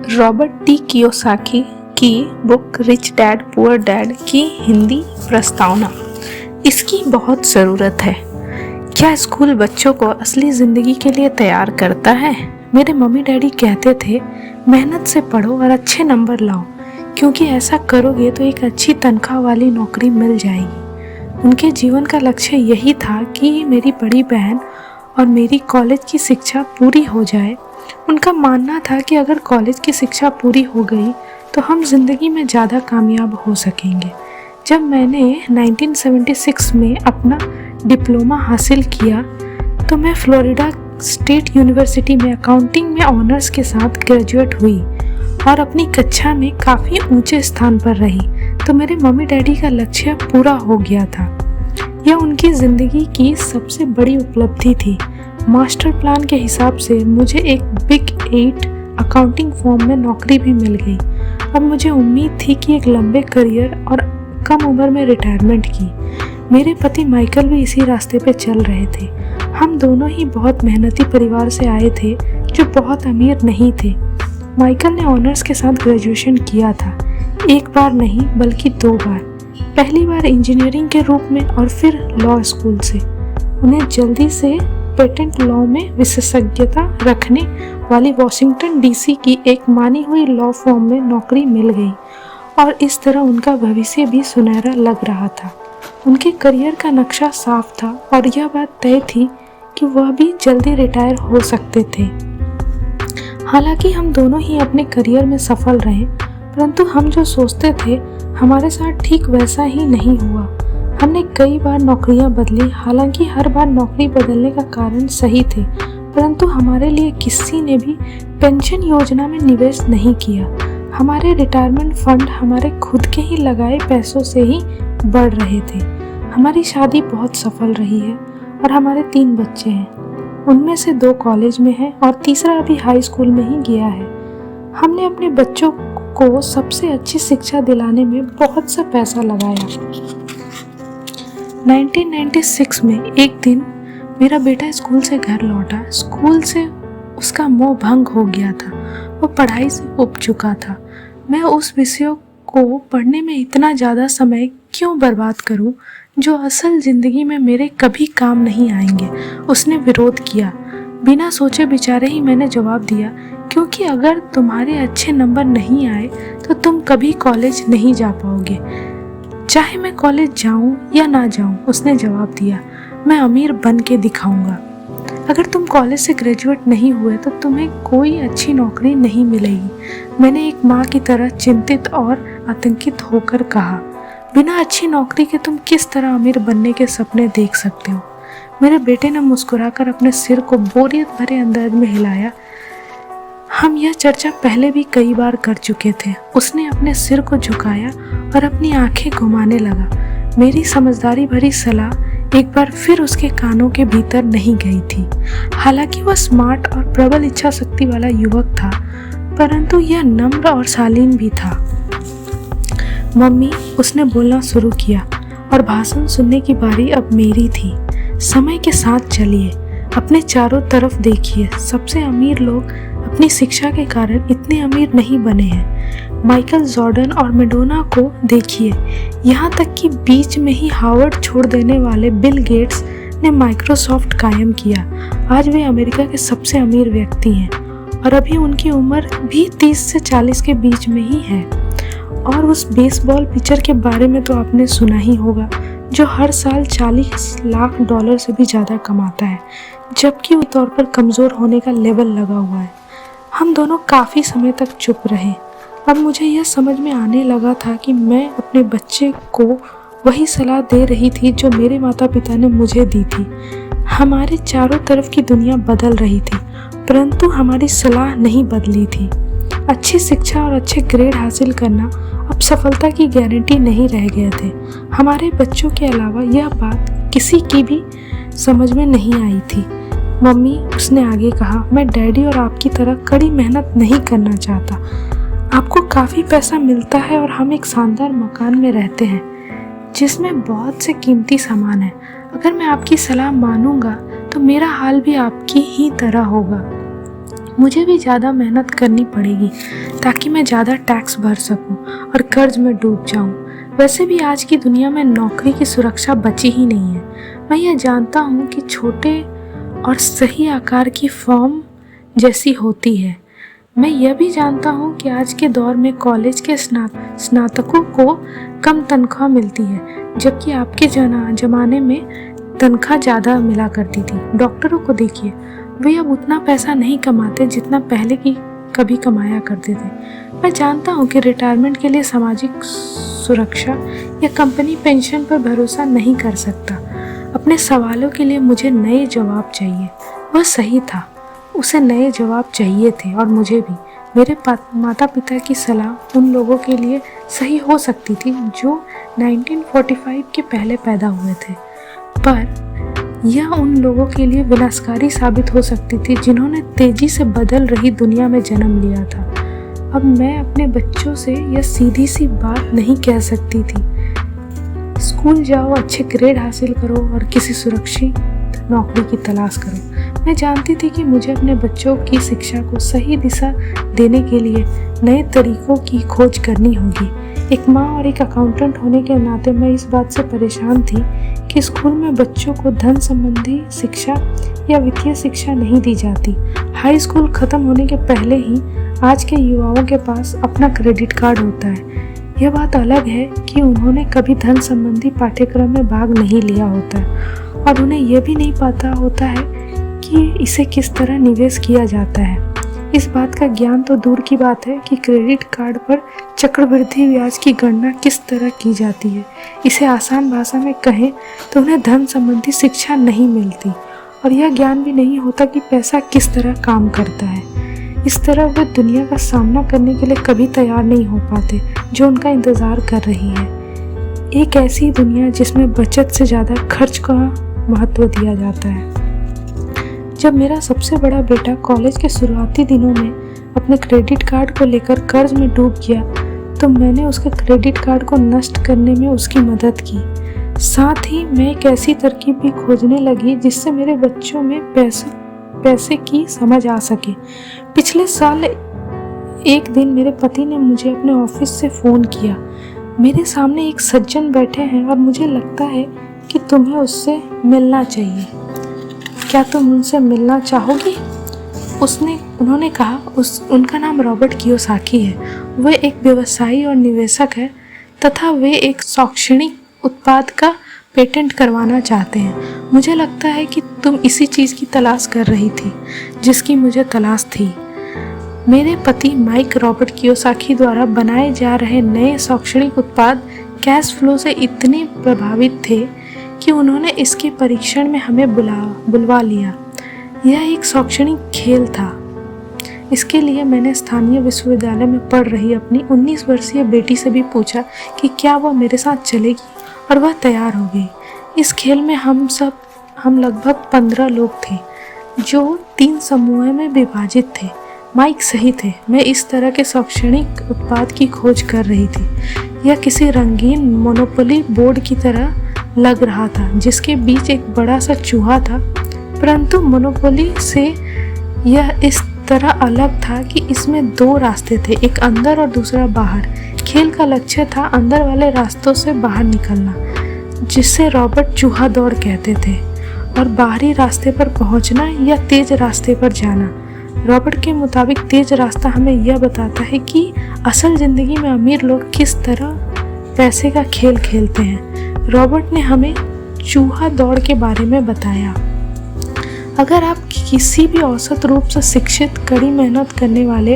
Robert T Kiyosaki की book rich dad poor dad की हिंदी प्रस्तावना। इसकी बहुत ज़रूरत है। क्या स्कूल बच्चों को असली ज़िंदगी के लिए तैयार करता है? मेरे मम्मी डैडी कहते थे, मेहनत से पढ़ो और अच्छे नंबर लाओ, क्योंकि ऐसा करोगे तो एक अच्छी तनख्वाह वाली नौकरी मिल जाएगी। उनके जीवन का लक्ष्य यही था कि मेरी बड़ी बहन और मेरी कॉलेज की शिक्षा पूरी हो जाए। उनका मानना था कि अगर कॉलेज की शिक्षा पूरी हो गई तो हम जिंदगी में ज़्यादा कामयाब हो सकेंगे। जब मैंने 1976 में अपना डिप्लोमा हासिल किया तो मैं फ्लोरिडा स्टेट यूनिवर्सिटी में अकाउंटिंग में ऑनर्स के साथ ग्रेजुएट हुई और अपनी कक्षा में काफ़ी ऊंचे स्थान पर रही। तो मेरे मम्मी डैडी का लक्ष्य पूरा हो गया था। यह उनकी ज़िंदगी की सबसे बड़ी उपलब्धि थी। मास्टर प्लान के हिसाब से मुझे एक बिग 8 अकाउंटिंग फर्म में नौकरी भी मिल गई। अब मुझे उम्मीद थी कि एक लंबे करियर और कम उम्र में रिटायरमेंट की। मेरे पति माइकल भी इसी रास्ते पे चल रहे थे। हम दोनों ही बहुत मेहनती परिवार से आए थे जो बहुत अमीर नहीं थे। माइकल ने ऑनर्स के साथ ग्रेजुएशन किया था, एक बार नहीं बल्कि 2 बार। पहली बार इंजीनियरिंग के रूप में और फिर लॉ स्कूल से। उन्हें जल्दी से पेटेंट लॉ में विशेषज्ञता रखने वाली वॉशिंगटन डीसी की एक मानी हुई लॉ फर्म में नौकरी मिल गई और इस तरह उनका भविष्य भी सुनहरा लग रहा था। उनके करियर का नक्शा साफ था और यह बात तय थी कि वह भी जल्दी रिटायर हो सकते थे। हालांकि हम दोनों ही अपने करियर में सफल रहे, परंतु हम जो सोचते थे हमारे साथ ठीक वैसा ही नहीं हुआ। हमने कई बार नौकरियां बदली, हालांकि हर बार नौकरी बदलने का कारण सही थे, परंतु हमारे लिए किसी ने भी पेंशन योजना में निवेश नहीं किया। हमारे रिटायरमेंट फंड हमारे खुद के ही लगाए पैसों से ही बढ़ रहे थे। हमारी शादी बहुत सफल रही है और हमारे 3 बच्चे हैं। उनमें से 2 कॉलेज में हैं और तीसरा अभी हाई स्कूल में ही गया है। हमने अपने बच्चों को सबसे अच्छी शिक्षा दिलाने में बहुत सा पैसा लगाया। 1996 में एक दिन मेरा बेटा स्कूल से घर लौटा। स्कूल से उसका मोह भंग हो गया था। वो पढ़ाई से उब चुका था। मैं उस विषयों को पढ़ने में इतना ज़्यादा समय क्यों बर्बाद करूं, जो असल ज़िंदगी में मेरे कभी काम नहीं आएंगे। उसने विरोध किया। बिना सोचे विचारे ही मैंने जवाब दिया, क्योंकि अगर तुम्हारे अच्छे नंबर नहीं आए तो तुम कभी कॉलेज नहीं जा पाओगे, चाहे मैं कॉलेज जाऊं या ना जाऊं। उसने जवाब दिया, मैं अमीर बन के दिखाऊंगा। अगर तुम कॉलेज से ग्रेजुएट नहीं हुए तो तुम्हें कोई अच्छी नौकरी नहीं मिलेगी। मैंने एक माँ की तरह चिंतित और आतंकित होकर कहा, बिना अच्छी नौकरी के तुम किस तरह अमीर बनने के सपने देख सकते हो? मेरे बेटे ने मुस्कुराकर अपने सिर को बोरियत भरे अंदाज में हिलाया। हम यह चर्चा पहले भी कई बार कर चुके थे। उसने अपने सिर को झुकाया और अपनी आंखें घुमाने लगा। मेरी समझदारी भरी सलाह एक बार फिर उसके कानों के भीतर नहीं गई थी। हालांकि वह स्मार्ट और प्रबल इच्छा शक्ति वाला युवक था, परंतु यह नम्र और शालीन भी था। मम्मी, उसने बोलना शुरू किया और भाषण सुनने की बारी अब मेरी थी। समय के साथ चलिए, अपने चारों तरफ देखिए। सबसे अमीर लोग अपनी शिक्षा के कारण इतने अमीर नहीं बने हैं। माइकल जॉर्डन और मैडोना को देखिए। यहाँ तक कि बीच में ही हार्वर्ड छोड़ देने वाले बिल गेट्स ने माइक्रोसॉफ्ट कायम किया। आज वे अमेरिका के सबसे अमीर व्यक्ति हैं और अभी उनकी उम्र भी 30 से 40 के बीच में ही है। और उस बेसबॉल पिचर के बारे में तो आपने सुना ही होगा, जो हर साल $40 लाख से भी ज़्यादा कमाता है, जबकि वो तौर पर कमज़ोर होने का लेवल लगा हुआ है। हम दोनों काफ़ी समय तक चुप रहे। अब मुझे यह समझ में आने लगा था कि मैं अपने बच्चे को वही सलाह दे रही थी जो मेरे माता पिता ने मुझे दी थी। हमारे चारों तरफ की दुनिया बदल रही थी, परंतु हमारी सलाह नहीं बदली थी। अच्छी शिक्षा और अच्छे ग्रेड हासिल करना अब सफलता की गारंटी नहीं रह गए थे। हमारे बच्चों के अलावा यह बात किसी की भी समझ में नहीं आई थी। मम्मी, उसने आगे कहा, मैं डैडी और आपकी तरह कड़ी मेहनत नहीं करना चाहता। आपको काफ़ी पैसा मिलता है और हम एक शानदार मकान में रहते हैं जिसमें बहुत से कीमती सामान है। अगर मैं आपकी सलाह मानूंगा तो मेरा हाल भी आपकी ही तरह होगा। मुझे भी ज़्यादा मेहनत करनी पड़ेगी ताकि मैं ज़्यादा टैक्स भर सकूं और कर्ज में डूब जाऊं। वैसे भी आज की दुनिया में नौकरी की सुरक्षा बची ही नहीं है। मैं यह जानता हूं कि छोटे और सही आकार की फर्म जैसी होती है। मैं यह भी जानता हूं कि आज के दौर में कॉलेज के स्नातकों को कम तनख्वाह मिलती है, जबकि आपके जमाने में तनख्वाह ज़्यादा मिला करती थी। डॉक्टरों को देखिए, वे अब उतना पैसा नहीं कमाते जितना पहले की कभी कमाया करते थे। मैं जानता हूं कि रिटायरमेंट के लिए सामाजिक सुरक्षा या कंपनी पेंशन पर भरोसा नहीं कर सकता। अपने सवालों के लिए मुझे नए जवाब चाहिए। वह सही था, उसे नए जवाब चाहिए थे और मुझे भी। मेरे माता पिता की सलाह उन लोगों के लिए सही हो सकती थी जो 1945 के पहले पैदा हुए थे, पर यह उन लोगों के लिए विनाशकारी साबित हो सकती थी जिन्होंने तेजी से बदल रही दुनिया में जन्म लिया था। अब मैं अपने बच्चों से यह सीधी सी बात नहीं कह सकती थी, स्कूल जाओ, अच्छे ग्रेड हासिल करो और किसी सुरक्षित नौकरी की तलाश करो। मैं जानती थी कि मुझे अपने बच्चों की शिक्षा को सही दिशा देने के लिए नए तरीकों की खोज करनी होगी। एक माँ और एक अकाउंटेंट होने के नाते मैं इस बात से परेशान थी कि स्कूल में बच्चों को धन संबंधी शिक्षा या वित्तीय शिक्षा नहीं दी जाती। हाई स्कूल खत्म होने के पहले ही आज के युवाओं के पास अपना क्रेडिट कार्ड होता है। यह बात अलग है कि उन्होंने कभी धन संबंधी पाठ्यक्रम में भाग नहीं लिया होता है और उन्हें यह भी नहीं पता होता है कि इसे किस तरह निवेश किया जाता है। इस बात का ज्ञान तो दूर की बात है कि क्रेडिट कार्ड पर चक्रवृद्धि ब्याज की गणना किस तरह की जाती है। इसे आसान भाषा में कहें तो उन्हें धन संबंधी शिक्षा नहीं मिलती और यह ज्ञान भी नहीं होता कि पैसा किस तरह काम करता है। इस तरह वे दुनिया का सामना करने के लिए कभी तैयार नहीं हो पाते जो उनका इंतज़ार कर रही है। एक ऐसी दुनिया जिसमें बचत से ज़्यादा खर्च का महत्व दिया जाता है। जब मेरा सबसे बड़ा बेटा कॉलेज के शुरुआती दिनों में अपने क्रेडिट कार्ड को लेकर कर्ज में डूब गया तो मैंने उसके क्रेडिट कार्ड को नष्ट करने में उसकी मदद की। साथ ही मैं एक ऐसी तरकीब भी खोजने लगी जिससे मेरे बच्चों में पैसे की समझ आ सके। पिछले साल एक दिन मेरे पति ने मुझे अपने ऑफिस से फ़ोन किया। मेरे सामने एक सज्जन बैठे हैं और मुझे लगता है कि तुम्हें उससे मिलना चाहिए। क्या तुम उनसे मिलना चाहोगी? उन्होंने कहा। उनका नाम रॉबर्ट कियोसाकी है। वे एक व्यवसायी और निवेशक है तथा वे एक शैक्षणिक उत्पाद का पेटेंट करवाना चाहते हैं। मुझे लगता है कि तुम इसी चीज़ की तलाश कर रही थी जिसकी मुझे तलाश थी। मेरे पति माइक रॉबर्ट कियोसाकी द्वारा बनाए जा रहे नए शैक्षणिक उत्पाद कैश फ्लो से इतने प्रभावित थे कि उन्होंने इसके परीक्षण में हमें बुलवा लिया। यह एक शैक्षणिक खेल था। इसके लिए मैंने स्थानीय विश्वविद्यालय में पढ़ रही अपनी 19 वर्षीय बेटी से भी पूछा कि क्या वह मेरे साथ चलेगी और वह तैयार हो गई। इस खेल में हम लगभग 15 लोग थे जो 3 समूहों में विभाजित थे। माइक सही थे, मैं इस तरह के शैक्षणिक उत्पाद की खोज कर रही थी। यह किसी रंगीन मोनोपोली बोर्ड की तरह लग रहा था जिसके बीच एक बड़ा सा चूहा था, परंतु मोनोपोली से यह इस तरह अलग था कि इसमें 2 रास्ते थे, एक अंदर और दूसरा बाहर। खेल का लक्ष्य था अंदर वाले रास्तों से बाहर निकलना, जिसे रॉबर्ट चूहा दौड़ कहते थे, और बाहरी रास्ते पर पहुंचना या तेज रास्ते पर जाना। रॉबर्ट के मुताबिक तेज रास्ता हमें यह बताता है कि असल ज़िंदगी में अमीर लोग किस तरह पैसे का खेल खेलते हैं। रॉबर्ट ने हमें चूहा दौड़ के बारे में बताया। अगर आप किसी भी औसत रूप से शिक्षित, कड़ी मेहनत करने वाले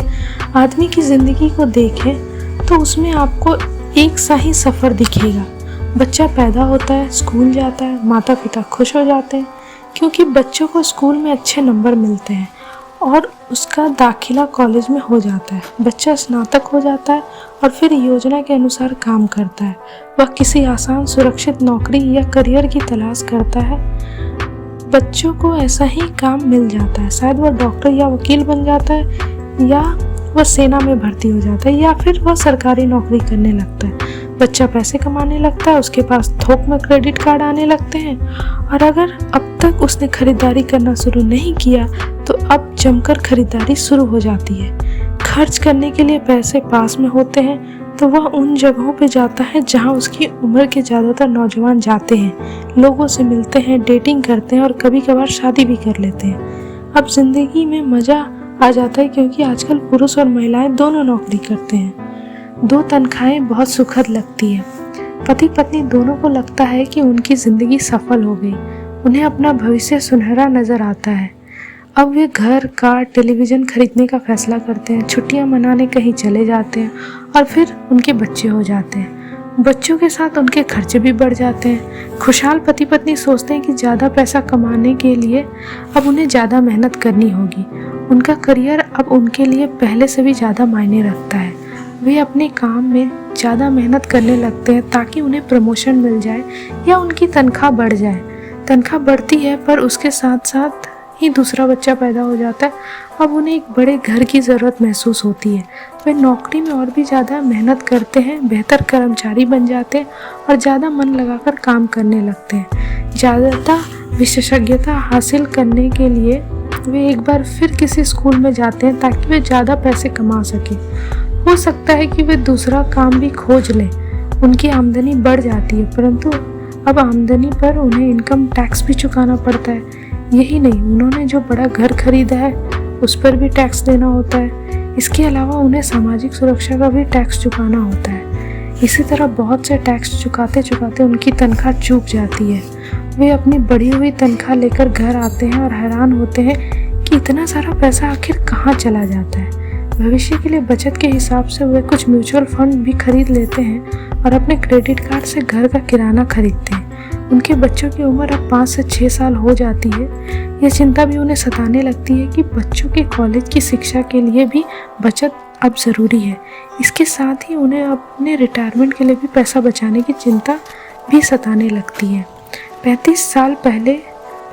आदमी की ज़िंदगी को देखें तो उसमें आपको एक सा ही सफ़र दिखेगा। बच्चा पैदा होता है, स्कूल जाता है, माता पिता खुश हो जाते हैं क्योंकि बच्चों को स्कूल में अच्छे नंबर मिलते हैं और उसका दाखिला कॉलेज में हो जाता है। बच्चा स्नातक हो जाता है और फिर योजना के अनुसार काम करता है। वह किसी आसान सुरक्षित नौकरी या करियर की तलाश करता है। बच्चों को ऐसा ही काम मिल जाता है। शायद वह डॉक्टर या वकील बन जाता है या वह सेना में भर्ती हो जाता है या फिर वह सरकारी नौकरी करने लगता है। बच्चा पैसे कमाने लगता है, उसके पास थोक में क्रेडिट कार्ड आने लगते हैं और अगर अब तक उसने खरीदारी करना शुरू नहीं किया तो अब जमकर खरीदारी शुरू हो जाती है। खर्च करने के लिए पैसे पास में होते हैं तो वह उन जगहों पे जाता है जहां उसकी उम्र के ज़्यादातर नौजवान जाते हैं, लोगों से मिलते हैं, डेटिंग करते हैं और कभी कभार शादी भी कर लेते हैं। अब जिंदगी में मज़ा आ जाता है क्योंकि आजकल पुरुष और महिलाएं दोनों नौकरी करते हैं। 2 तनख्वाहें बहुत सुखद लगती है। पति पत्नी दोनों को लगता है कि उनकी ज़िंदगी सफल हो गई। उन्हें अपना भविष्य सुनहरा नज़र आता है। अब वे घर, कार, टेलीविज़न खरीदने का फैसला करते हैं, छुट्टियां मनाने कहीं चले जाते हैं और फिर उनके बच्चे हो जाते हैं। बच्चों के साथ उनके खर्चे भी बढ़ जाते हैं। खुशहाल पति पत्नी सोचते हैं कि ज़्यादा पैसा कमाने के लिए अब उन्हें ज़्यादा मेहनत करनी होगी। उनका करियर अब उनके लिए पहले से भी ज़्यादा मायने रखता है। वे अपने काम में ज़्यादा मेहनत करने लगते हैं ताकि उन्हें प्रमोशन मिल जाए या उनकी तनख्वाह बढ़ जाए। तनख्वाह बढ़ती है पर उसके साथ साथ ही दूसरा बच्चा पैदा हो जाता है। अब उन्हें एक बड़े घर की ज़रूरत महसूस होती है। वे नौकरी में और भी ज़्यादा मेहनत करते हैं, बेहतर कर्मचारी बन जाते हैं और ज़्यादा मन लगाकर काम करने लगते हैं। ज़्यादा विशेषज्ञता हासिल करने के लिए वे एक बार फिर किसी स्कूल में जाते हैं ताकि वे ज़्यादा पैसे कमा सकें। हो सकता है कि वे दूसरा काम भी खोज लें। उनकी आमदनी बढ़ जाती है परंतु अब आमदनी पर उन्हें इनकम टैक्स भी चुकाना पड़ता है। यही नहीं, उन्होंने जो बड़ा घर खरीदा है उस पर भी टैक्स देना होता है। इसके अलावा उन्हें सामाजिक सुरक्षा का भी टैक्स चुकाना होता है। इसी तरह बहुत से टैक्स चुकाते चुकाते उनकी तनख्वाह चूक जाती है। वे अपनी बढ़ी हुई तनख्वाह लेकर घर आते हैं और हैरान होते हैं कि इतना सारा पैसा आखिर कहाँ चला जाता है। भविष्य के लिए बचत के हिसाब से वे कुछ म्यूचुअल फंड भी खरीद लेते हैं और अपने क्रेडिट कार्ड से घर का किराना खरीदते हैं। उनके बच्चों की उम्र अब 5 से 6 साल हो जाती है। यह चिंता भी उन्हें सताने लगती है कि बच्चों के कॉलेज की शिक्षा के लिए भी बचत अब ज़रूरी है। इसके साथ ही उन्हें अपने रिटायरमेंट के लिए भी पैसा बचाने की चिंता भी सताने लगती है। 35 साल पहले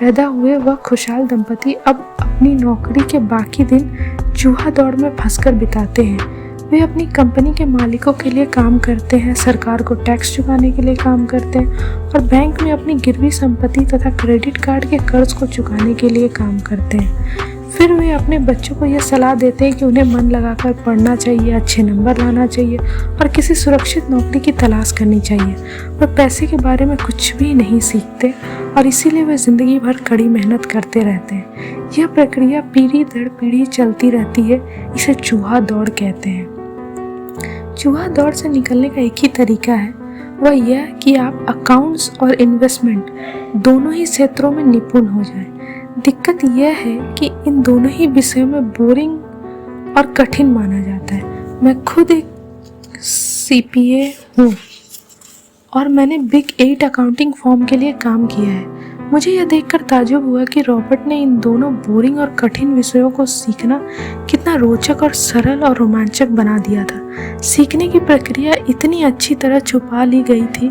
पैदा हुए वह खुशहाल दंपति अब अपनी नौकरी के बाकी दिन चूहा दौड़ में फंसकर बिताते हैं। वे अपनी कंपनी के मालिकों के लिए काम करते हैं, सरकार को टैक्स चुकाने के लिए काम करते हैं और बैंक में अपनी गिरवी संपत्ति तथा क्रेडिट कार्ड के कर्ज को चुकाने के लिए काम करते हैं। फिर वे अपने बच्चों को यह सलाह देते हैं कि उन्हें मन लगाकर पढ़ना चाहिए, अच्छे नंबर लाना चाहिए और किसी सुरक्षित नौकरी की तलाश करनी चाहिए। वे पैसे के बारे में कुछ भी नहीं सीखते और इसीलिए वे ज़िंदगी भर कड़ी मेहनत करते रहते हैं। यह प्रक्रिया पीढ़ी दर पीढ़ी चलती रहती है। इसे चूहा दौड़ कहते हैं। चूहा दौड़ से निकलने का एक ही तरीका है, वह यह कि आप अकाउंट्स और इन्वेस्टमेंट दोनों ही क्षेत्रों में निपुण हो जाएं। दिक्कत यह है कि इन दोनों ही विषयों में बोरिंग और कठिन माना जाता है। मैं खुद एक CPA हूँ और मैंने बिग 8 अकाउंटिंग फर्म के लिए काम किया है। मुझे यह देखकर ताज्जुब हुआ कि रॉबर्ट ने इन दोनों बोरिंग और कठिन विषयों को सीखना कितना रोचक और सरल और रोमांचक बना दिया था। सीखने की प्रक्रिया इतनी अच्छी तरह छुपा ली गई थी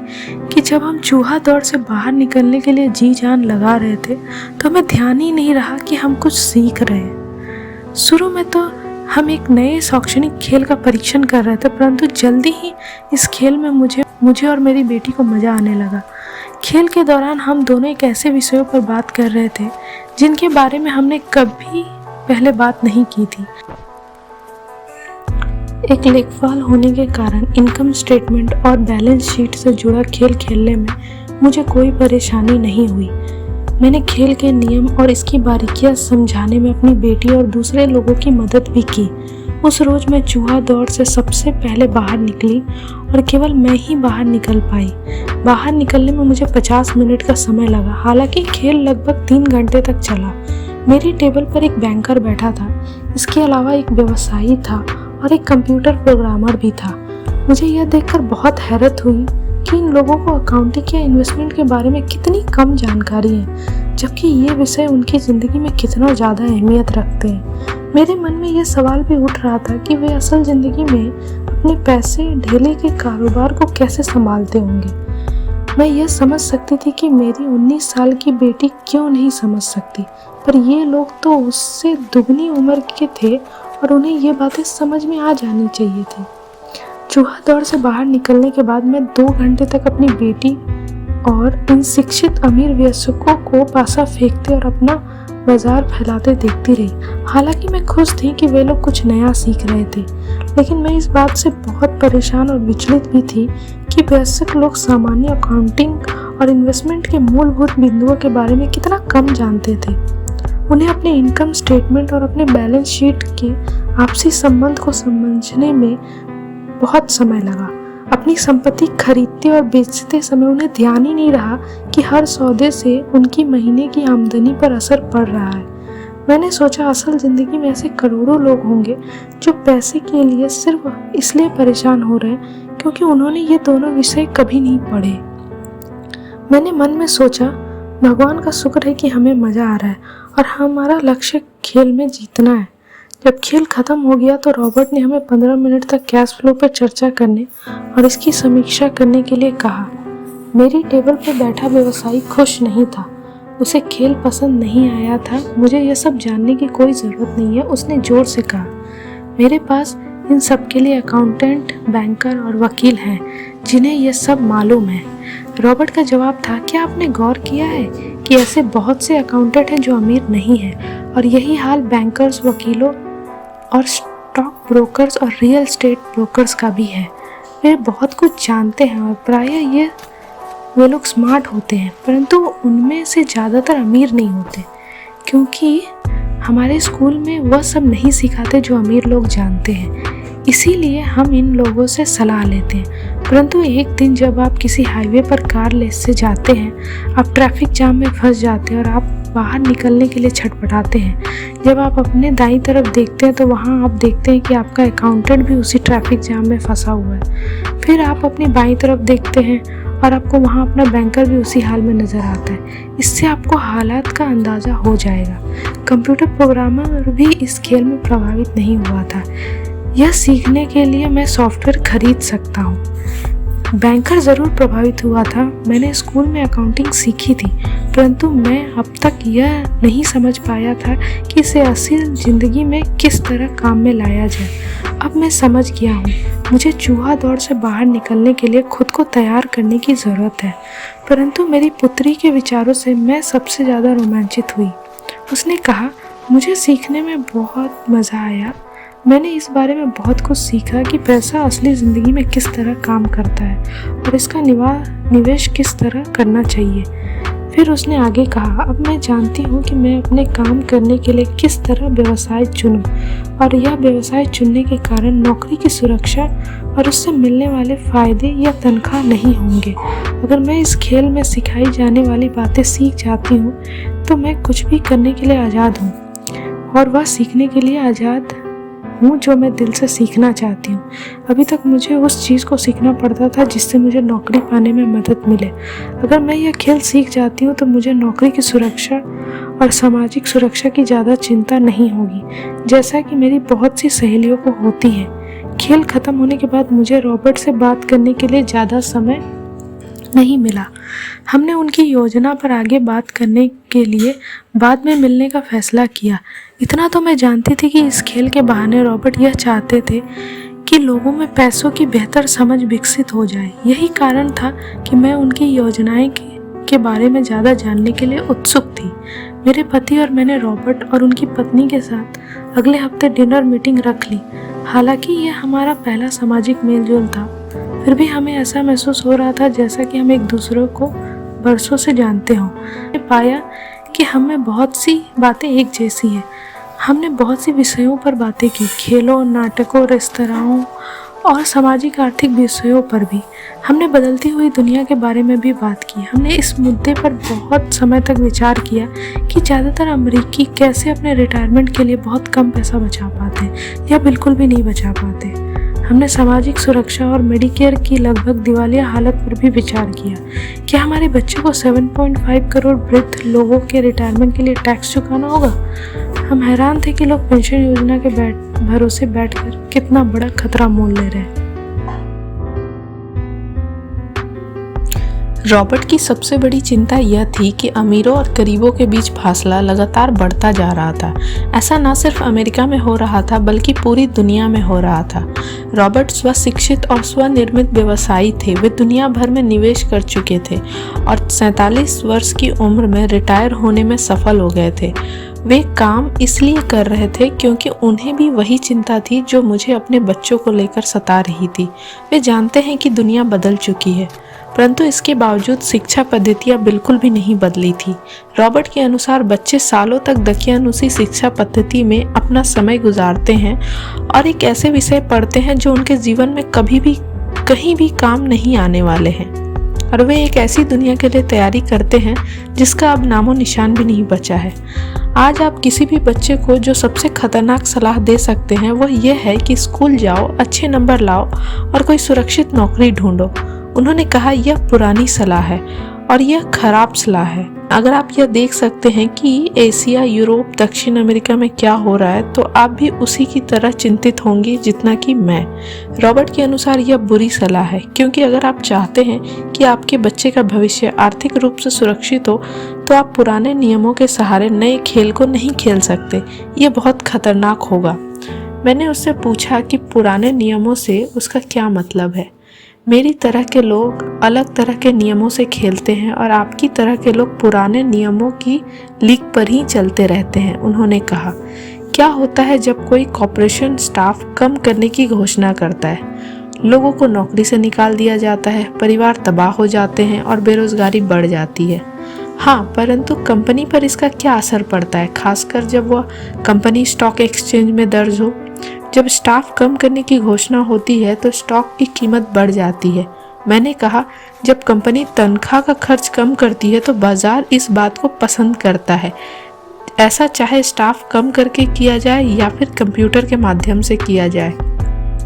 कि जब हम चूहा दौड़ से बाहर निकलने के लिए जी जान लगा रहे थे तो हमें ध्यान ही नहीं रहा कि हम कुछ सीख रहे हैं। शुरू में तो हम एक नए शैक्षणिक खेल का परीक्षण कर रहे थे परंतु जल्दी ही इस खेल में मुझे और मेरी बेटी को मज़ा आने लगा। खेल के दौरान हम दोनों एक ऐसे विषयों पर बात कर रहे थे जिनके बारे में हमने कभी पहले बात नहीं की थी। एक लेखपाल होने के कारण इनकम स्टेटमेंट और बैलेंस शीट से जुड़ा खेल खेलने में मुझे कोई परेशानी नहीं हुई। मैंने खेल के नियम और इसकी बारीकियां समझाने में अपनी बेटी और दूसरे लोगों की मदद भी की। उस रोज़ मैं चूहा दौड़ से सबसे पहले बाहर निकली और केवल मैं ही बाहर निकल पाई। बाहर निकलने में मुझे 50 मिनट का समय लगा। हालांकि खेल लगभग 3 घंटे तक चला। मेरी टेबल पर एक बैंकर बैठा था, इसके अलावा एक व्यवसायी था और एक कंप्यूटर प्रोग्रामर भी था। मुझे यह देखकर बहुत हैरत हुई कि इन लोगों को अकाउंटिंग या इन्वेस्टमेंट के बारे में कितनी कम जानकारी है, जबकि ये विषय उनकी ज़िंदगी में कितना ज़्यादा अहमियत रखते हैं। मेरे मन में यह सवाल भी उठ रहा था कि वे असल ज़िंदगी में अपने पैसे ढेले के कारोबार को कैसे संभालते होंगे। मैं यह समझ सकती थी कि मेरी 19 साल की बेटी क्यों नहीं समझ सकती, पर ये लोग तो उससे दुगनी उम्र के थे और उन्हें ये बातें समझ में आ जानी चाहिए थी। चूहा दौड़ से बाहर निकलने के बाद मैं 2 घंटे तक अपनी बेटी और इन शिक्षित अमीर वयस्कों को पासा फेंकते और अपना बाजार फैलाते देखती रही। हालांकि मैं खुश थी कि वे लोग कुछ नया सीख रहे थे, लेकिन मैं इस बात से बहुत परेशान और विचलित भी थी कि वयस्क लोग सामान्य अकाउंटिंग और इन्वेस्टमेंट के मूलभूत बिंदुओं के बारे में कितना कम जानते थे। उन्हें अपने इनकम स्टेटमेंट और अपने बैलेंस शीट के आपसी संबंध को समझने में बहुत समय लगा। अपनी संपत्ति खरीदते और बेचते समय उन्हें ध्यान ही नहीं रहा कि हर सौदे से उनकी महीने की आमदनी पर असर पड़ रहा है। मैंने सोचा असल जिंदगी में ऐसे करोड़ों लोग होंगे जो पैसे के लिए सिर्फ इसलिए परेशान हो रहे हैं क्योंकि उन्होंने ये दोनों विषय कभी नहीं पढ़े। मैंने मन में सोचा, भगवान का शुक्र है कि हमें मजा आ रहा है और हमारा लक्ष्य खेल में जीतना है। जब खेल खत्म हो गया तो रॉबर्ट ने हमें 15 मिनट तक कैश फ्लो पर चर्चा करने और इसकी समीक्षा करने के लिए कहा। मेरी टेबल पर बैठा व्यवसायी खुश नहीं था। उसे खेल पसंद नहीं आया था। मुझे यह सब जानने की कोई ज़रूरत नहीं है, उसने जोर से कहा। मेरे पास इन सब के लिए अकाउंटेंट, बैंकर और वकील हैं जिन्हें यह सब मालूम है। रॉबर्ट का जवाब था, क्या आपने गौर किया है कि ऐसे बहुत से अकाउंटेंट हैं जो अमीर नहीं हैं, और यही हाल बैंकर्स, वकीलों और स्टॉक ब्रोकर्स और रियल एस्टेट ब्रोकर्स का भी है। वे बहुत कुछ जानते हैं और प्रायः वे लोग स्मार्ट होते हैं, परंतु उनमें से ज़्यादातर अमीर नहीं होते, क्योंकि हमारे स्कूल में वह सब नहीं सिखाते जो अमीर लोग जानते हैं। इसीलिए हम इन लोगों से सलाह लेते हैं। परंतु एक दिन जब आप किसी हाईवे पर कार ले से जाते हैं, आप ट्रैफिक जाम में फंस जाते हैं और आप बाहर निकलने के लिए छटपटाते हैं। जब आप अपने दाईं तरफ देखते हैं तो वहाँ आप देखते हैं कि आपका अकाउंटेंट भी उसी ट्रैफिक जाम में फंसा हुआ है। फिर आप अपनी बाईं तरफ देखते हैं और आपको वहाँ अपना बैंकर भी उसी हाल में नज़र आता है। इससे आपको हालात का अंदाज़ा हो जाएगा। कंप्यूटर प्रोग्रामर भी इस खेल में प्रभावित नहीं हुआ था। यह सीखने के लिए मैं सॉफ्टवेयर खरीद सकता हूँ। बैंकर ज़रूर प्रभावित हुआ था। मैंने स्कूल में अकाउंटिंग सीखी थी, परंतु मैं अब तक यह नहीं समझ पाया था कि इसे असल ज़िंदगी में किस तरह काम में लाया जाए। अब मैं समझ गया हूँ। मुझे चूहा दौड़ से बाहर निकलने के लिए खुद को तैयार करने की ज़रूरत है। परंतु मेरी पुत्री के विचारों से मैं सबसे ज़्यादा रोमांचित हुई। उसने कहा, मुझे सीखने में बहुत मज़ा आया। मैंने इस बारे में बहुत कुछ सीखा कि पैसा असली ज़िंदगी में किस तरह काम करता है और इसका निवेश किस तरह करना चाहिए। फिर उसने आगे कहा, अब मैं जानती हूँ कि मैं अपने काम करने के लिए किस तरह व्यवसाय चुनूँ, और यह व्यवसाय चुनने के कारण नौकरी की सुरक्षा और उससे मिलने वाले फ़ायदे या तनख्वाह नहीं होंगे। अगर मैं इस खेल में सिखाई जाने वाली बातें सीख जाती हूँ तो मैं कुछ भी करने के लिए आज़ाद हूँ, और वह सीखने के लिए आज़ाद हूँ जो मैं दिल से सीखना चाहती हूँ। अभी तक मुझे उस चीज़ को सीखना पड़ता था जिससे मुझे नौकरी पाने में मदद मिले। अगर मैं यह खेल सीख जाती हूँ तो मुझे नौकरी की सुरक्षा और सामाजिक सुरक्षा की ज़्यादा चिंता नहीं होगी, जैसा कि मेरी बहुत सी सहेलियों को होती है। खेल ख़त्म होने के बाद मुझे रॉबर्ट से बात करने के लिए ज़्यादा समय नहीं मिला। हमने उनकी योजना पर आगे बात करने के लिए बाद में मिलने का फैसला किया। इतना तो मैं जानती थी कि इस खेल के बहाने रॉबर्ट यह चाहते थे कि लोगों में पैसों की बेहतर समझ विकसित हो जाए। यही कारण था कि मैं उनकी योजनाएं के बारे में ज़्यादा जानने के लिए उत्सुक थी। मेरे पति और मैंने रॉबर्ट और उनकी पत्नी के साथ अगले हफ्ते डिनर मीटिंग रख ली। हालांकि यह हमारा पहला सामाजिक मेलजोल था, फिर भी हमें ऐसा महसूस हो रहा था जैसा कि हम एक दूसरे को बरसों से जानते हों। मैंने पाया कि हमें बहुत सी बातें एक जैसी हैं। हमने बहुत सी विषयों पर बातें की, खेलों, नाटकों, रेस्तराओं और सामाजिक आर्थिक विषयों पर भी। हमने बदलती हुई दुनिया के बारे में भी बात की। हमने इस मुद्दे पर बहुत समय तक विचार किया कि ज़्यादातर अमेरिकी कैसे अपने रिटायरमेंट के लिए बहुत कम पैसा बचा पाते हैं या बिल्कुल भी नहीं बचा पाते। हमने सामाजिक सुरक्षा और मेडिकेयर की लगभग दिवालिया हालत पर भी विचार किया। क्या हमारे बच्चों को 7.5 करोड़ वृद्ध लोगों के रिटायरमेंट के लिए टैक्स चुकाना होगा? हम हैरान थे कि लोग पेंशन योजना के भरोसे बैठकर कितना बड़ा खतरा मोल ले रहे हैं। रॉबर्ट की सबसे बड़ी चिंता यह थी कि अमीरों और गरीबों के बीच फासला लगातार बढ़ता जा रहा था। ऐसा न सिर्फ अमेरिका में हो रहा था बल्कि पूरी दुनिया में हो रहा था। रॉबर्ट स्वशिक्षित और स्वनिर्मित व्यवसायी थे। वे दुनिया भर में निवेश कर चुके थे और 47 वर्ष की उम्र में रिटायर होने में सफल हो गए थे। वे काम इसलिए कर रहे थे क्योंकि उन्हें भी वही चिंता थी जो मुझे अपने बच्चों को लेकर सता रही थी। वे जानते हैं कि दुनिया बदल चुकी है, परंतु इसके बावजूद शिक्षा पद्धतियाँ बिल्कुल भी नहीं बदली थी। रॉबर्ट के अनुसार बच्चे सालों तक दकियानुसी शिक्षा पद्धति में अपना समय गुजारते हैं और एक ऐसे विषय पढ़ते हैं जो उनके जीवन में कभी भी कहीं भी काम नहीं आने वाले हैं, और वे एक ऐसी दुनिया के लिए तैयारी करते हैं जिसका अब नामो निशान भी नहीं बचा है। आज आप किसी भी बच्चे को जो सबसे खतरनाक सलाह दे सकते हैं वह यह है कि स्कूल जाओ, अच्छे नंबर लाओ और कोई सुरक्षित नौकरी ढूंढो। उन्होंने कहा, यह पुरानी सलाह है और यह खराब सलाह है। अगर आप यह देख सकते हैं कि एशिया, यूरोप, दक्षिण अमेरिका में क्या हो रहा है तो आप भी उसी की तरह चिंतित होंगे जितना कि मैं। रॉबर्ट के अनुसार यह बुरी सलाह है, क्योंकि अगर आप चाहते हैं कि आपके बच्चे का भविष्य आर्थिक रूप से सुरक्षित हो तो आप पुराने नियमों के सहारे नए खेल को नहीं खेल सकते। यह बहुत खतरनाक होगा। मैंने उससे पूछा कि पुराने नियमों से उसका क्या मतलब है। मेरी तरह के लोग अलग तरह के नियमों से खेलते हैं और आपकी तरह के लोग पुराने नियमों की लीक पर ही चलते रहते हैं। उन्होंने कहा, क्या होता है जब कोई कॉर्पोरेशन स्टाफ कम करने की घोषणा करता है? लोगों को नौकरी से निकाल दिया जाता है, परिवार तबाह हो जाते हैं और बेरोजगारी बढ़ जाती है। हाँ, परंतु कंपनी पर इसका क्या असर पड़ता है, खासकर जब वह कंपनी स्टॉक एक्सचेंज में दर्ज हो। जब स्टाफ कम करने की घोषणा होती है तो स्टॉक की कीमत बढ़ जाती है। मैंने कहा, जब कंपनी तनख्वाह का खर्च कम करती है तो बाजार इस बात को पसंद करता है, ऐसा चाहे स्टाफ कम करके किया जाए या फिर कंप्यूटर के माध्यम से किया जाए।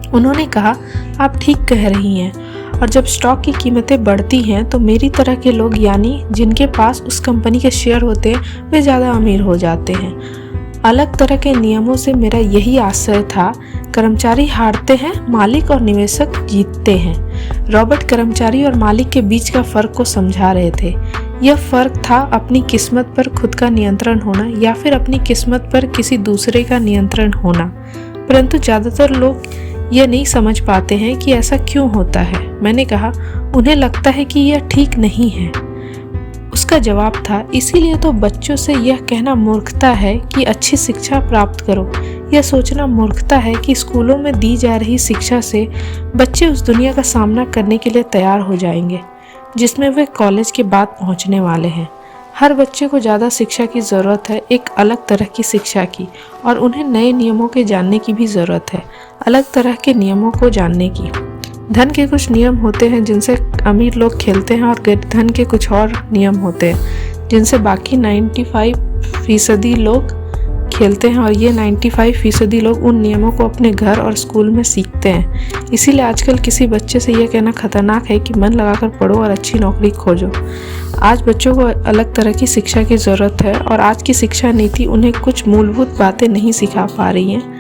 उन्होंने कहा, आप ठीक कह रही हैं, और जब स्टॉक की कीमतें बढ़ती हैं तो मेरी तरह के लोग, यानी जिनके पास उस कंपनी के शेयर होते हैं, वे ज़्यादा अमीर हो जाते हैं। अलग तरह के नियमों से मेरा यही आशय था। कर्मचारी हारते हैं, मालिक और निवेशक जीतते हैं। रॉबर्ट कर्मचारी और मालिक के बीच का फर्क को समझा रहे थे। यह फर्क था अपनी किस्मत पर खुद का नियंत्रण होना या फिर अपनी किस्मत पर किसी दूसरे का नियंत्रण होना। परंतु ज़्यादातर लोग यह नहीं समझ पाते हैं कि ऐसा क्यों होता है। मैंने कहा, उन्हें लगता है कि यह ठीक नहीं है। उसका जवाब था, इसीलिए तो बच्चों से यह कहना मूर्खता है कि अच्छी शिक्षा प्राप्त करो। यह सोचना मूर्खता है कि स्कूलों में दी जा रही शिक्षा से बच्चे उस दुनिया का सामना करने के लिए तैयार हो जाएंगे जिसमें वे कॉलेज के बाद पहुंचने वाले हैं। हर बच्चे को ज़्यादा शिक्षा की ज़रूरत है, एक अलग तरह की शिक्षा की, और उन्हें नए नियमों के जानने की भी ज़रूरत है, अलग तरह के नियमों को जानने की। धन के कुछ नियम होते हैं जिनसे अमीर लोग खेलते हैं और धन के कुछ और नियम होते हैं जिनसे बाकी 95% लोग खेलते हैं, और ये 95% लोग उन नियमों को अपने घर और स्कूल में सीखते हैं। इसीलिए आजकल किसी बच्चे से यह कहना खतरनाक है कि मन लगाकर पढ़ो और अच्छी नौकरी खोजो। आज बच्चों को अलग तरह की शिक्षा की ज़रूरत है और आज की शिक्षा नीति उन्हें कुछ मूलभूत बातें नहीं सिखा पा रही हैं।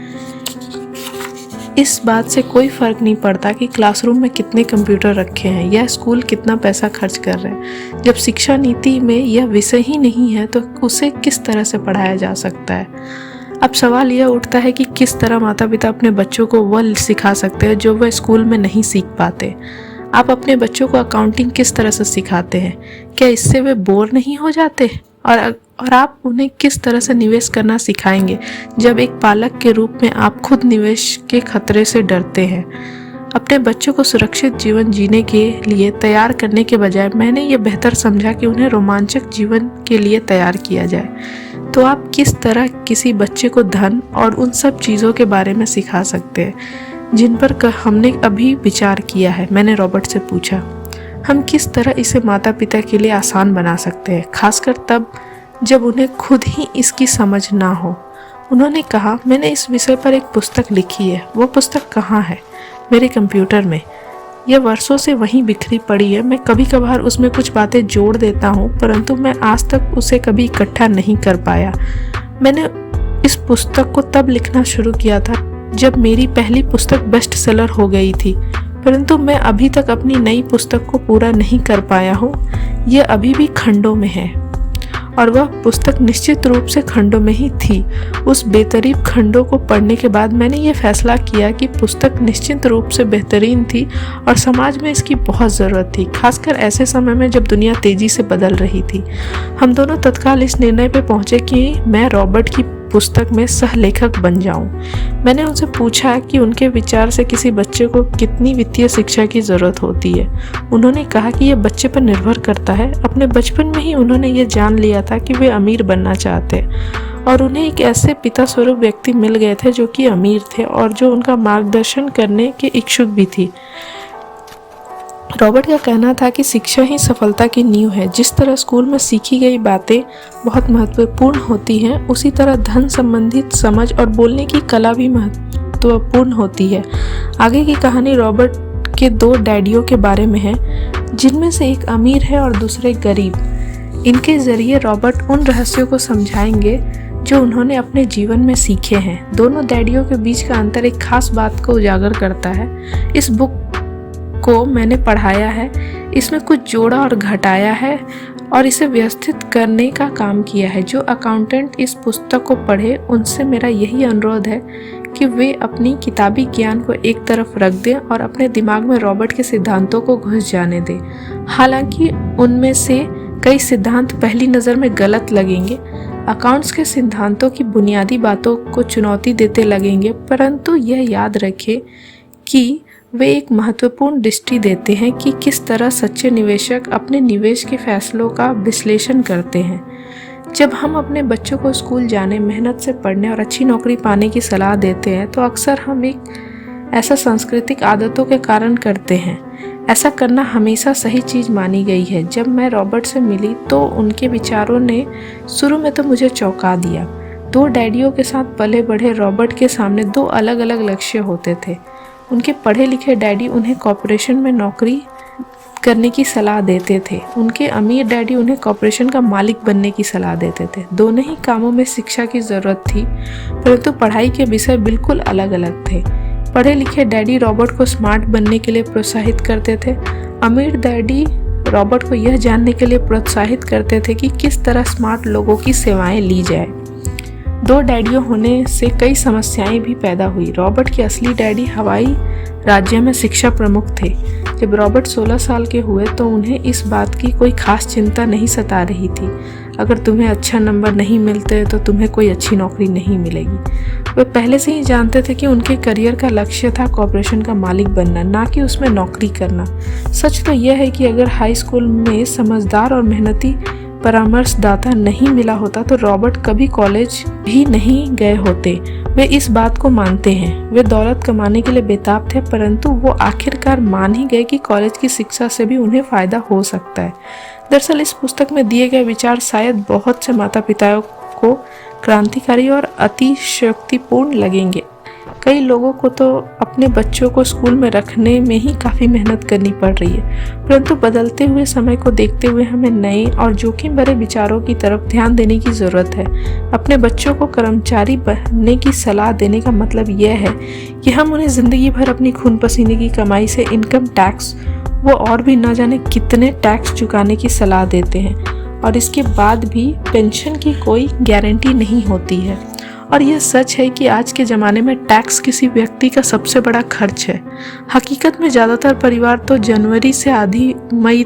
इस बात से कोई फ़र्क नहीं पड़ता कि क्लासरूम में कितने कंप्यूटर रखे हैं या स्कूल कितना पैसा खर्च कर रहे हैं। जब शिक्षा नीति में यह विषय ही नहीं है तो उसे किस तरह से पढ़ाया जा सकता है? अब सवाल यह उठता है कि किस तरह माता पिता अपने बच्चों को वह सिखा सकते हैं जो वह स्कूल में नहीं सीख पाते। आप अपने बच्चों को अकाउंटिंग किस तरह से सिखाते हैं? क्या इससे वे बोर नहीं हो जाते? और आप उन्हें किस तरह से निवेश करना सिखाएंगे जब एक पालक के रूप में आप खुद निवेश के खतरे से डरते हैं? अपने बच्चों को सुरक्षित जीवन जीने के लिए तैयार करने के बजाय मैंने ये बेहतर समझा कि उन्हें रोमांचक जीवन के लिए तैयार किया जाए। तो आप किस तरह किसी बच्चे को धन और उन सब चीज़ों के बारे में सिखा सकते हैं जिन पर हमने अभी विचार किया है? मैंने रॉबर्ट से पूछा। हम किस तरह इसे माता पिता के लिए आसान बना सकते हैं, खासकर तब जब उन्हें खुद ही इसकी समझ ना हो? उन्होंने कहा, मैंने इस विषय पर एक पुस्तक लिखी है। वो पुस्तक कहाँ है? मेरे कंप्यूटर में। यह वर्षों से वहीं बिखरी पड़ी है। मैं कभी कभार उसमें कुछ बातें जोड़ देता हूँ, परंतु मैं आज तक उसे कभी इकट्ठा नहीं कर पाया। मैंने इस पुस्तक को तब लिखना शुरू किया था जब मेरी पहली पुस्तक बेस्ट सेलर हो गई थी, परंतु मैं अभी तक अपनी नई पुस्तक को पूरा नहीं कर पाया हूँ। यह अभी भी खंडों में है और वह पुस्तक निश्चित रूप से खंडों में ही थी। उस बेतरीब खंडों को पढ़ने के बाद मैंने ये फैसला किया कि पुस्तक निश्चित रूप से बेहतरीन थी और समाज में इसकी बहुत ज़रूरत थी, खासकर ऐसे समय में जब दुनिया तेज़ी से बदल रही थी। हम दोनों तत्काल इस निर्णय पर पहुँचे कि मैं रॉबर्ट की पुस्तक में सहलेखक बन जाऊं। मैंने उनसे पूछा कि उनके विचार से किसी बच्चे को कितनी वित्तीय शिक्षा की ज़रूरत होती है। उन्होंने कहा कि यह बच्चे पर निर्भर करता है। अपने बचपन में ही उन्होंने ये जान लिया था कि वे अमीर बनना चाहते और उन्हें एक ऐसे पिता स्वरूप व्यक्ति मिल गए थे जो कि अमीर थे और जो उनका मार्गदर्शन करने के इच्छुक भी थी। रॉबर्ट का कहना था कि शिक्षा ही सफलता की नींव है। जिस तरह स्कूल में सीखी गई बातें बहुत महत्वपूर्ण होती हैं, उसी तरह धन संबंधित समझ और बोलने की कला भी महत्वपूर्ण होती है। आगे की कहानी रॉबर्ट के 2 डैडियों के बारे में है, जिनमें से एक अमीर है और दूसरे गरीब। इनके जरिए रॉबर्ट उन रहस्यों को समझाएंगे जो उन्होंने अपने जीवन में सीखे हैं। दोनों डैडियों के बीच का अंतर एक खास बात को उजागर करता है। इस बुक को मैंने पढ़ाया है, इसमें कुछ जोड़ा और घटाया है और इसे व्यवस्थित करने का काम किया है। जो अकाउंटेंट इस पुस्तक को पढ़े, उनसे मेरा यही अनुरोध है कि वे अपनी किताबी ज्ञान को एक तरफ रख दें और अपने दिमाग में रॉबर्ट के सिद्धांतों को घुस जाने दें। हालांकि उनमें से कई सिद्धांत पहली नज़र में गलत लगेंगे, अकाउंट्स के सिद्धांतों की बुनियादी बातों को चुनौती देते लगेंगे, परंतु यह याद रखें कि वे एक महत्वपूर्ण दृष्टि देते हैं कि किस तरह सच्चे निवेशक अपने निवेश के फैसलों का विश्लेषण करते हैं। जब हम अपने बच्चों को स्कूल जाने, मेहनत से पढ़ने और अच्छी नौकरी पाने की सलाह देते हैं तो अक्सर हम एक ऐसा सांस्कृतिक आदतों के कारण करते हैं। ऐसा करना हमेशा सही चीज़ मानी गई है। जब मैं रॉबर्ट से मिली तो उनके विचारों ने शुरू में तो मुझे चौंका दिया। 2 डैडियों के साथ पले बढ़े रॉबर्ट के सामने 2 अलग अलग लक्ष्य होते थे। उनके पढ़े लिखे डैडी उन्हें कॉरपोरेशन में नौकरी करने की सलाह देते थे। उनके अमीर डैडी उन्हें कॉरपोरेशन का मालिक बनने की सलाह देते थे। दोनों ही कामों में शिक्षा की ज़रूरत थी, परंतु पढ़ाई के विषय बिल्कुल अलग अलग थे। पढ़े लिखे डैडी रॉबर्ट को स्मार्ट बनने के लिए प्रोत्साहित करते थे। अमीर डैडी रॉबर्ट को यह जानने के लिए प्रोत्साहित करते थे कि किस तरह स्मार्ट लोगों की सेवाएं ली जाए। 2 डैडियों होने से कई समस्याएं भी पैदा हुई। रॉबर्ट के असली डैडी हवाई राज्य में शिक्षा प्रमुख थे। जब रॉबर्ट 16 साल के हुए तो उन्हें इस बात की कोई खास चिंता नहीं सता रही थी। अगर तुम्हें अच्छा नंबर नहीं मिलते तो तुम्हें कोई अच्छी नौकरी नहीं मिलेगी। वे पहले से ही जानते थे कि उनके करियर का लक्ष्य था कॉरपोरेशन का मालिक बनना, ना कि उसमें नौकरी करना। सच तो यह है कि अगर हाई स्कूल में समझदार और मेहनती परामर्शदाता नहीं मिला होता तो रॉबर्ट कभी कॉलेज भी नहीं गए होते। वे इस बात को मानते हैं। वे दौलत कमाने के लिए बेताब थे, परंतु वो आखिरकार मान ही गए कि कॉलेज की शिक्षा से भी उन्हें फ़ायदा हो सकता है। दरअसल इस पुस्तक में दिए गए विचार शायद बहुत से माता पिताओं को क्रांतिकारी और अतिशयोक्तिपूर्ण लगेंगे। कई लोगों को तो अपने बच्चों को स्कूल में रखने में ही काफ़ी मेहनत करनी पड़ रही है, परंतु बदलते हुए समय को देखते हुए हमें नए और जोखिम भरे विचारों की तरफ ध्यान देने की ज़रूरत है। अपने बच्चों को कर्मचारी बनने की सलाह देने का मतलब यह है कि हम उन्हें ज़िंदगी भर अपनी खून पसीने की कमाई से इनकम टैक्स वो और भी न जाने कितने टैक्स चुकाने की सलाह देते हैं और इसके बाद भी पेंशन की कोई गारंटी नहीं होती है। और यह सच है कि आज के ज़माने में टैक्स किसी व्यक्ति का सबसे बड़ा खर्च है। हकीकत में ज़्यादातर परिवार तो जनवरी से आधी मई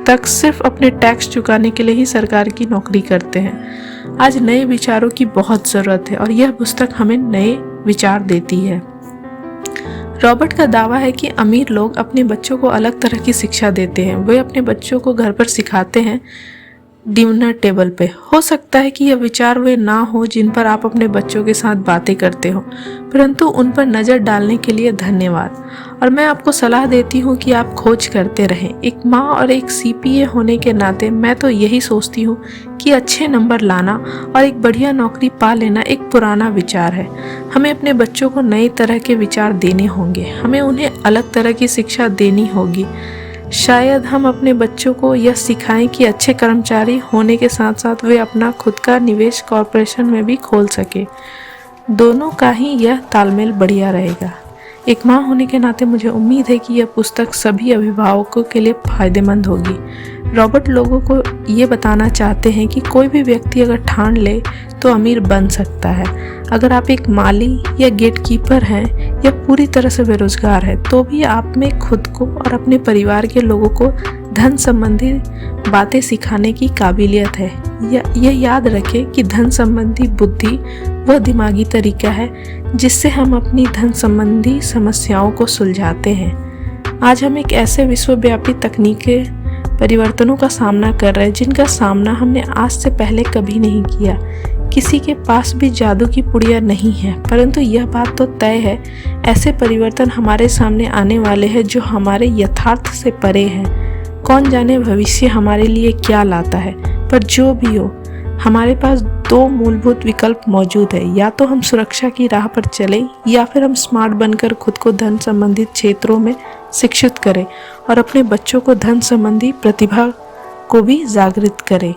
तक सिर्फ अपने टैक्स चुकाने के लिए ही सरकार की नौकरी करते हैं। आज नए विचारों की बहुत ज़रूरत है और यह पुस्तक हमें नए विचार देती है। रॉबर्ट का दावा है कि अमीर लोग अपने बच्चों को अलग तरह की शिक्षा देते हैं। वे अपने बच्चों को घर पर सिखाते हैं डिनर टेबल पे। हो सकता है कि यह विचार वे ना हो जिन पर आप अपने बच्चों के साथ बातें करते हो, परंतु उन पर नज़र डालने के लिए धन्यवाद। और मैं आपको सलाह देती हूँ कि आप खोज करते रहें। एक माँ और एक CPA होने के नाते मैं तो यही सोचती हूँ कि अच्छे नंबर लाना और एक बढ़िया नौकरी पा लेना एक पुराना विचार है। हमें अपने बच्चों को नए तरह के विचार देने होंगे। हमें उन्हें अलग तरह की शिक्षा देनी होगी। शायद हम अपने बच्चों को यह सिखाएं कि अच्छे कर्मचारी होने के साथ साथ वे अपना खुद का निवेश कॉरपोरेशन में भी खोल सके। दोनों का ही यह तालमेल बढ़िया रहेगा। एक माँ होने के नाते मुझे उम्मीद है कि यह पुस्तक सभी अभिभावकों के लिए फायदेमंद होगी। रॉबर्ट लोगों को ये बताना चाहते हैं कि कोई भी व्यक्ति अगर ठान ले तो अमीर बन सकता है। अगर आप एक माली या गेटकीपर हैं या पूरी तरह से बेरोजगार हैं, तो भी आप में खुद को और अपने परिवार के लोगों को धन संबंधी बातें सिखाने की काबिलियत है। यह याद रखें कि धन संबंधी बुद्धि वह दिमागी तरीका है जिससे हम अपनी धन संबंधी समस्याओं को सुलझाते हैं। आज हम एक ऐसे विश्वव्यापी तकनीकी परिवर्तनों का सामना कर रहे हैं जिनका सामना हमने आज से पहले कभी नहीं किया। किसी के पास भी जादू की पुड़िया नहीं है, परंतु यह बात तो तय है, ऐसे परिवर्तन हमारे सामने आने वाले हैं जो हमारे यथार्थ से परे हैं। कौन जाने भविष्य हमारे लिए क्या लाता है, पर जो भी हो, हमारे पास दो मूलभूत विकल्प मौजूद है। या तो हम सुरक्षा की राह पर चलें या फिर हम स्मार्ट बनकर खुद को धन संबंधित क्षेत्रों में शिक्षित करें और अपने बच्चों को धन संबंधी प्रतिभा को भी जागृत करें।